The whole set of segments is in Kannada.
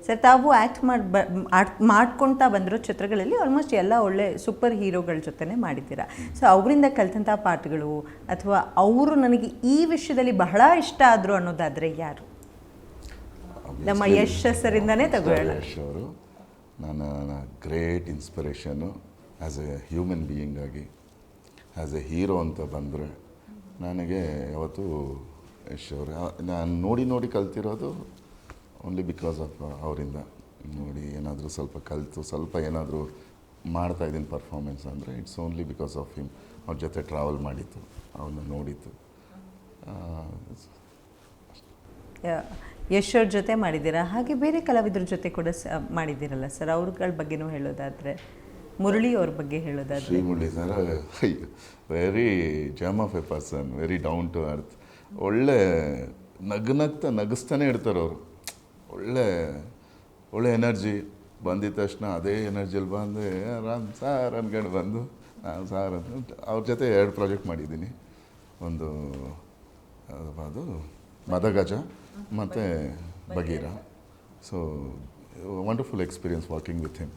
ಸರ್ ತಾವು ಮಾಡ್ಕೊಳ್ತಾ ಬಂದಿರೋ ಚಿತ್ರಗಳಲ್ಲಿ ಆಲ್ಮೋಸ್ಟ್ ಎಲ್ಲ ಒಳ್ಳೆ ಸೂಪರ್ ಹೀರೋಗಳ ಜೊತೆನೇ ಮಾಡಿದ್ದೀರಾ. ಸೊ ಅವರಿಂದ ಕಲಿತಂಥ ಪಾಠಗಳು ಅಥವಾ ಅವರು ನನಗೆ ಈ ವಿಷಯದಲ್ಲಿ ಬಹಳ ಇಷ್ಟ ಆದರು ಅನ್ನೋದಾದರೆ ಯಾರು? ನಮ್ಮ ಯಶ್ ಸರಿಂದನೇ ತಗೊಳ್ಳೋಣ. ಯಶ್ ಅವರು ನನ್ನ great inspiration as A human being ಆಗಿ, ಆ್ಯಸ್ ಎ ಹೀರೋ ಅಂತ ಬಂದರೆ ನನಗೆ ಯಾವತ್ತೂ ಯಶ್ ಅವರು ನಾನು ನೋಡಿ ಕಲ್ತಿರೋದು ಓನ್ಲಿ ಬಿಕಾಸ್ ಆಫ್ ಅವರಿಂದ. ನೋಡಿ ಏನಾದರೂ ಸ್ವಲ್ಪ ಕಲಿತು ಸ್ವಲ್ಪ ಏನಾದರೂ ಮಾಡ್ತಾಯಿದ್ದೀನಿ ಪರ್ಫಾರ್ಮೆನ್ಸ್ ಅಂದರೆ it's only because of him. ಅವ್ರ ಜೊತೆ ಟ್ರಾವೆಲ್ ಮಾಡಿತ್ತು, ಅವನ್ನ ನೋಡಿತ್ತು. ಯಶ್ ಅವ್ರ ಜೊತೆ ಮಾಡಿದ್ದೀರಾ, ಹಾಗೆ ಬೇರೆ ಕಲಾವಿದ್ರ ಜೊತೆ ಕೂಡ ಮಾಡಿದ್ದೀರಲ್ಲ ಸರ್, ಅವ್ರಗಳ ಬಗ್ಗೆನೂ ಹೇಳೋದಾದರೆ? ಮುರಳಿ ಅವ್ರ ಬಗ್ಗೆ ಹೇಳೋದಾದರೆ? Shri Murali sir very gem of a person, very down to earth. ಒಳ್ಳೆ ನಗಿಸ್ತಾನೆ ಇರ್ತಾರೆ ಅವರು. ಒಳ್ಳೆ ಎನರ್ಜಿ ಬಂದಿದ ತಕ್ಷಣ ಅದೇ ಎನರ್ಜಿಯಲ್ಲಿ ಬಂದು ರಾಮ್ ಸಾರ್ ಅನ್ಕೊಂಡು ಬಂದು ಸಾರ್ ಅಂತ ಅವ್ರ ಜೊತೆ 2 ಪ್ರಾಜೆಕ್ಟ್ ಮಾಡಿದ್ದೀನಿ. ಒಂದು ಅದು ಮದಗಜ ಮತ್ತು Bagheera. So wonderful experience working with him.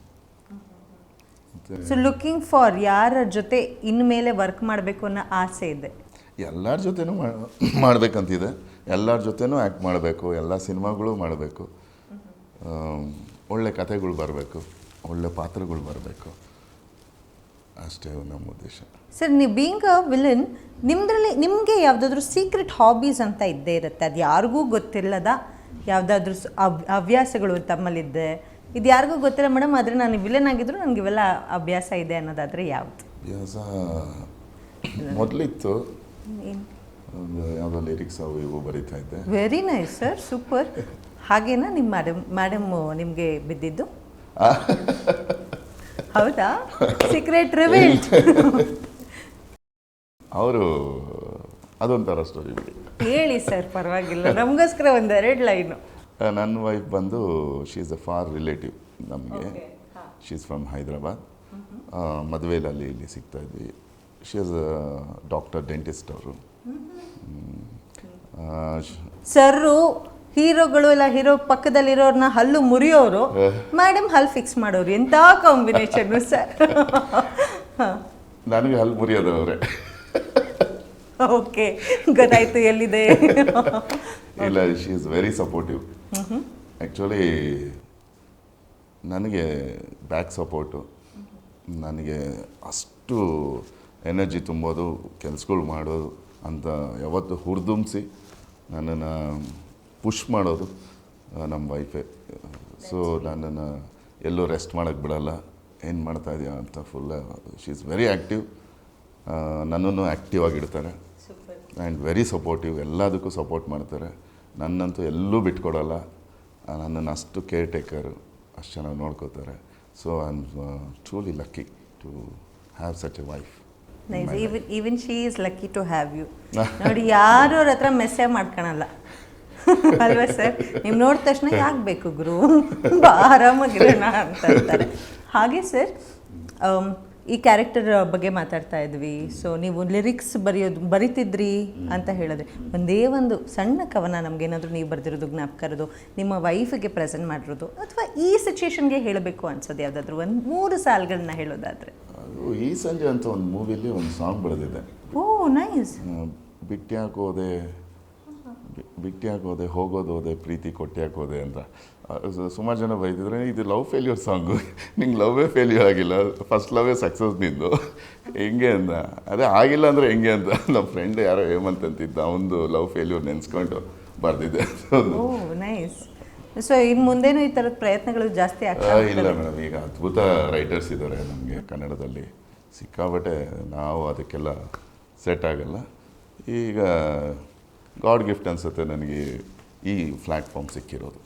So looking for ಯಾರ ಜೊತೆ ಇನ್ಮೇಲೆ ವರ್ಕ್ ಮಾಡಬೇಕು ಅನ್ನೋ ಆಸೆ ಇದೆ? ಎಲ್ಲರ ಜೊತೆನೂ ಮಾಡಬೇಕಂತಿದೆ. ಎಲ್ಲರ ಜೊತೆನೂ ಆ್ಯಕ್ಟ್ ಮಾಡಬೇಕು, ಎಲ್ಲ ಸಿನಿಮಾಗಳು ಮಾಡಬೇಕು, ಒಳ್ಳೆ ಕಥೆಗಳು ಬರಬೇಕು, ಒಳ್ಳೆ ಪಾತ್ರಗಳು ಬರಬೇಕು, ಅಷ್ಟೇ ನಮ್ಮ ಉದ್ದೇಶ. ಸರ್, ನೀವು ಬೀಯಿಂಗ್ ಅ ವಿಲನ್, ನಿಮಗೆ ಯಾವುದಾದ್ರೂ ಸೀಕ್ರೆಟ್ ಹಾಬೀಸ್ ಅಂತ ಇದ್ದೇ ಇರುತ್ತೆ, ಅದು ಯಾರಿಗೂ ಗೊತ್ತಿಲ್ಲದ ಯಾವುದಾದ್ರೂ ಹವ್ಯಾಸಗಳು ತಮ್ಮಲ್ಲಿದ್ದೆ, ಇದು ಯಾರಿಗೂ ಗೊತ್ತಿಲ್ಲ ಮೇಡಮ್, ಆದರೆ ನಾನು ವಿಲನ್ ಆಗಿದ್ರು ನನಗೆ ಇವೆಲ್ಲ ಅಭ್ಯಾಸ ಇದೆ ಅನ್ನೋದಾದರೆ ಯಾವುದು? ಅಭ್ಯಾಸ ಮೊದಲಿತ್ತು, ಒಂದು ಯಾವುದೋ ಲಿರಿಕ್ಸ್ ಅವು ಇವು ಬರೀತಾ ಇದ್ದೆ. Very nice sir, super. ಹಾಗೇನಾ ನಿಮ್ಮ ಮೇಡಮ್ ನಿಮಗೆ ಬಿದ್ದಿದ್ದು? ಹೌದಾ? Secret revealed. ಅವರು ಅದೊಂಥರ ಸ್ಟೋರಿ ಬಿಡಿ. ಹೇಳಿ ಸರ್, ಪರವಾಗಿಲ್ಲ, ನಮಗೋಸ್ಕರ 1-2 ಲೈನು. ನನ್ನ ವೈಫ್ ಬಂದು she is a far relative ನಮಗೆ. She is from Hyderabad. ಮದುವೆಯಲ್ಲಿ ಇಲ್ಲಿ ಸಿಗ್ತಾ ಇದ್ವಿ. ಶಿ ಈಸ್ ಡಾಕ್ಟರ್ ಡೆಂಟಿಸ್ಟ್ ಅವರು. ಸರ್ರು ಹೀರೋಗಳು ಎಲ್ಲ ಹೀರೋ ಪಕ್ಕದಲ್ಲಿರೋರ್ನ ಹಲ್ಲು ಮುರಿಯೋರು, ಮೇಡಮ್ ಹಲ್ಲು ಫಿಕ್ಸ್ ಮಾಡೋರು, ಎಂಥ ಕಾಂಬಿನೇಷನ್ ಸರ್. ನನಗೆ ಹಲ್ಲು ಮುರಿಯೋದು ಅವರೇ. ಓಕೆ, ಗೊತ್ತಾಯ್ತು ಎಲ್ಲಿದೆ. ಇಲ್ಲ, she is very supportive. Actually ನನಗೆ ಬ್ಯಾಕ್ ಸಪೋರ್ಟು, ನನಗೆ ಅಷ್ಟು ಎನರ್ಜಿ ತುಂಬೋದು, ಕೆಲಸಗಳು ಮಾಡೋದು ಅಂತ ಯಾವತ್ತು ಹುರಿದುಂಬಿಸಿ ನನ್ನನ್ನು ಪುಷ್ ಮಾಡೋದು ನಮ್ಮ ವೈಫೇ. ಸೊ ನನ್ನನ್ನು ಎಲ್ಲೂ ರೆಸ್ಟ್ ಮಾಡೋಕ್ಕೆ ಬಿಡಲ್ಲ. ಏನು ಮಾಡ್ತಾ ಇದೆಯಾ ಅಂತ full she is very active. ನನ್ನನ್ನು ಆ್ಯಕ್ಟಿವ್ ಆಗಿಡ್ತಾರೆ ಆ್ಯಂಡ್ ವೆರಿ ಸಪೋರ್ಟಿವ್. ಎಲ್ಲದಕ್ಕೂ ಸಪೋರ್ಟ್ ಮಾಡ್ತಾರೆ. ನನ್ನಂತೂ ಎಲ್ಲೂ ಬಿಟ್ಕೊಡಲ್ಲ. ನನ್ನನ್ನು ಅಷ್ಟು ಕೇರ್ ಟೇಕರು, ಅಷ್ಟು ಚೆನ್ನಾಗಿ ನೋಡ್ಕೋತಾರೆ. So I am truly lucky to have such a wife. Even she is lucky to have you. ನೋಡಿ, ಯಾರು ಅವ್ರ ಹತ್ರ ಮೆಸೇಜ್ ಮಾಡ್ಕೊಳಲ್ಲ ಅಲ್ವಾ ಸರ್? ನೀವು ನೋಡಿದ ತಕ್ಷಣ ಯಾಕೆ ಬೇಕು ಗುರು, ಆರಾಮಾಗಿರೋಣ ಅಂತ ಅಂತಾರೆ. ಹಾಗೆ ಸರ್, ಈ ಕ್ಯಾರೆಕ್ಟರ್ ಬಗ್ಗೆ ಮಾತಾಡ್ತಾ ಇದ್ವಿ. ಸೊ ನೀವು ಲಿರಿಕ್ಸ್ ಬರಿತಿದ್ರಿ ಅಂತ ಹೇಳಿದ್ರೆ, ಒಂದೇ ಒಂದು ಸಣ್ಣ ಕವನ ನಮಗೇನಾದರೂ ನೀವು ಬರೆದಿರೋದು ಜ್ಞಾಪಕ ಇರೋದು, ನಿಮ್ಮ ವೈಫಿಗೆ ಪ್ರೆಸೆಂಟ್ ಮಾಡಿರೋದು, ಅಥವಾ ಈ ಸಿಚುಯೇಷನ್ಗೆ ಹೇಳಬೇಕು ಅನ್ಸೋದು ಯಾವುದಾದ್ರೂ 1-3 ಸಾಲುಗಳನ್ನ ಹೇಳೋದಾದರೆ? ಅದು ಈ ಸಂಜೆ ಅಂತ ಒಂದು ಮೂವಿಲಿ ಒಂದು ಸಾಂಗ್ ಬರೆದಿದೆ. ಓ ನೈಸ್. ಬಿಟ್ಟ್ಯಾಕೋದೆ ಹೋಗೋದೋದೆ ಪ್ರೀತಿ ಕೊಟ್ಟ್ಯಾಕೋದೆ ಅಂತ ಸುಮಾರು ಜನ ಬೈದಿದ್ರೆ, ಇದು ಲವ್ ಫೇಲ್ಯೂರ್ ಸಾಂಗು, ನಿಂಗೆ ಲವ್ವೇ ಫೇಲ್ಯೂರ್ ಆಗಿಲ್ಲ, ಫಸ್ಟ್ ಲವ್ವೇ ಸಕ್ಸಸ್ ನಿಂದು, ಹೆಂಗೆ ಅಂತ. ಅದೇ ಆಗಿಲ್ಲ ಅಂದರೆ ಹೆಂಗೆ ಅಂತ ನಮ್ಮ ಫ್ರೆಂಡ್ ಯಾರೋ ಹೇಮಂತ್ ಅಂತಿದ್ದ, ಅವನದು ಲವ್ ಫೇಲ್ಯೂರ್ ನೆನೆಸ್ಕೊಂಡು ಬರೆದಿದ್ದೆ. ಓ ನೈಸ್. ಸೊ ಇನ್ನು ಮುಂದೇನೂ ಈ ಥರದ ಪ್ರಯತ್ನಗಳು ಜಾಸ್ತಿ ಆಗ್ತವೆ? ಇಲ್ಲ ಮೇಡಮ್, ಈಗ ಅದ್ಭುತ ರೈಟರ್ಸ್ ಇದ್ದಾರೆ ನಮಗೆ ಕನ್ನಡದಲ್ಲಿ ಸಿಕ್ಕಾಬಟ್ಟೆ. ನಾವು ಅದಕ್ಕೆಲ್ಲ ಸೆಟ್ ಆಗಲ್ಲ. ಈಗ ಗಾಡ್ ಗಿಫ್ಟ್ ಅನಿಸುತ್ತೆ ನನಗೆ ಈ ಪ್ಲ್ಯಾಟ್ಫಾರ್ಮ್ ಸಿಕ್ಕಿರೋದು.